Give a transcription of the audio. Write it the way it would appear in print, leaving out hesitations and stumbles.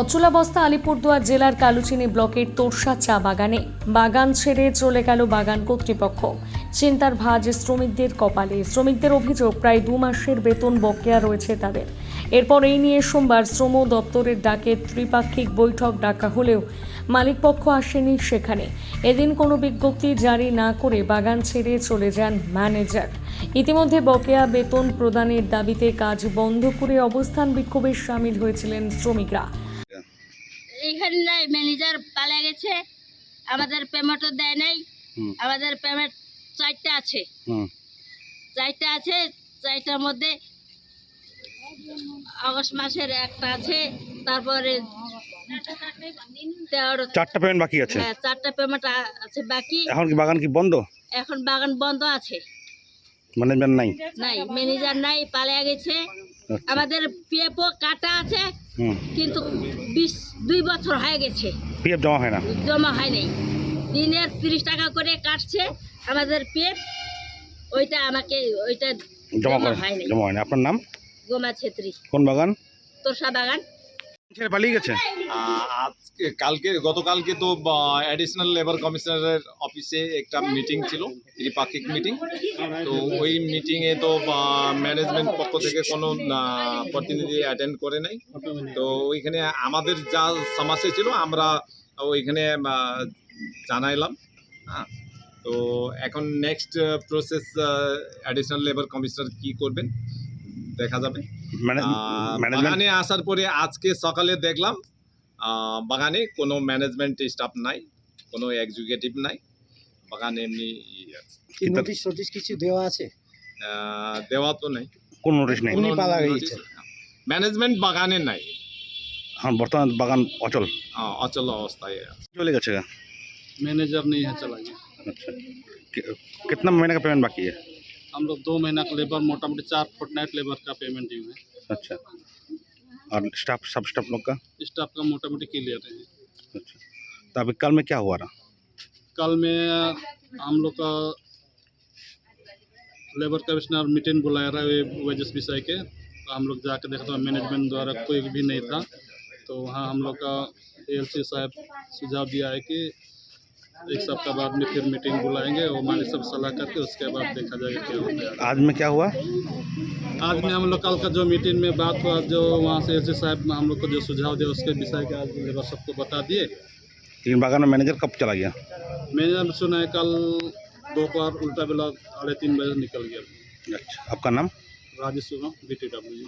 অচলাবস্থা আলিপুরদুয়ার জেলার কালুচিনি ব্লকের তোরসা চা বাগানে বাগান ছেড়ে চলে গেল বাগান কর্তৃপক্ষ। চিন্তার ভাঁজ শ্রমিকদের কপালে। শ্রমিকদের অভিযোগ প্রায় 2 মাসের বেতন বকেয়া রয়েছে তাদের। এরপর এই নিয়ে সোমবার শ্রম দপ্তরের ডাকে ত্রিপাক্ষিক বৈঠক ডাকা হলেও মালিকপক্ষ আসেনি সেখানে। এদিন কোনো বিজ্ঞপ্তি জারি না করে বাগান ছেড়ে চলে যান ম্যানেজার। ইতিমধ্যে বকেয়া বেতন প্রদানের দাবিতে কাজ বন্ধ করে অবস্থান বিক্ষোভে সামিল হয়েছিলেন শ্রমিকরা। এইখানে নাই, ম্যানেজার পালিয়ে গেছে, আমাদের পেমেন্টও দেয় নাই। আমাদের পেমেন্ট 4টা আছে, 4টা আছে, 4টার মধ্যে আগস্ট মাসের একটা আছে, তারপরে 4টা পেমেন্ট বাকি আছে। হ্যাঁ, 4টা পেমেন্ট আছে বাকি। এখন কি বাগান কি বন্ধ? এখন বাগান বন্ধ আছে, ম্যানেজমেন্ট নাই, ম্যানেজার নাই, পালিয়ে গেছে। আচ্ছা। আমাদের পিএফও কাটা আছে, কিন্তু 2 বছর হয়ে গেছে, পিএফ জমা হয় না, জমা হয় নাই। দিনের 30 টাকা করে কাটছে আমাদের পিএফ, ওইটা জমা হয় নাই। হয় না। আপনার নাম? গোমা ছেত্রী। কোন বাগান? তোরসা বাগান। ছেড়ে পালিয়ে গেছে। আজকে গতকালকে তো অ্যাডিশনাল লেবার কমিশনারের অফিসে একটা মিটিং ছিল, ত্রিপাক্ষিক মিটিং। তো ওই মিটিংয়ে তো ম্যানেজমেন্ট পক্ষ থেকে কোনো প্রতিনিধি অ্যাটেন্ড করে নাই। তো ওইখানে আমাদের যা সমস্যা ছিল আমরা ওইখানে জানাইলাম। হ্যাঁ, তো এখন next process additional labour commissioner কি করবেন দেখা যাবে। বাগানে আসার পরে আজকে সকালে দেখলাম বাগানে কোনো ম্যানেজমেন্ট স্টাফ নাই, কোনো এক্সিকিউটিভ নাই, বাগানে এমনি নোটিশ কিছু দেওয়া আছে? দেওয়া তো নাই, কোন নোটিশ নেই, ম্যানেজমেন্ট বাগানে নাই। হ্যাঁ, বর্তমান বাগান অচল অচল অবস্থায় चले गए। मैनेजर नहीं है, चला गया। अच्छा, कितना महीने का पेमेंट बाकी है? हम लोग 2 महीना का लेबर, मोटा मोटी 4 फोर्टनाइट लेबर का पेमेंट ड्यू है। अच्छा, और स्टाफ सब स्टाफ लोग का? स्टाफ का मोटा मोटी क्लियर है। अच्छा, तो अभी कल में क्या हुआ रहा? कल में हम लोग का लेबर कमिश्नर मीटिंग बुलाया रहा है वेजेस विषय के। तो हम लोग जाकर देखते हैं मैनेजमेंट द्वारा कोई भी नहीं था। तो वहाँ हम लोग का एलसी साहब सुझाव दिया है कि 1 सप्ताह बाद में फिर मीटिंग बुलाएंगे और मालिक सब सलाह करके उसके बाद देखा जाएगा क्या होता है। आज में क्या हुआ? आज में हम लोग कल का जो मीटिंग में बात हुआ, जो वहाँ से एलसी साहब हम लोग को जो सुझाव दिया उसके विषय के आज लेबर सबको बता दिए। लेकिन बागान में मैनेजर कब चला गया? मैनेजर सुना है कल दोपहर उल्टा बेला 3:30 बजे निकल गया। अच्छा, आपका नाम? राजेश BTW।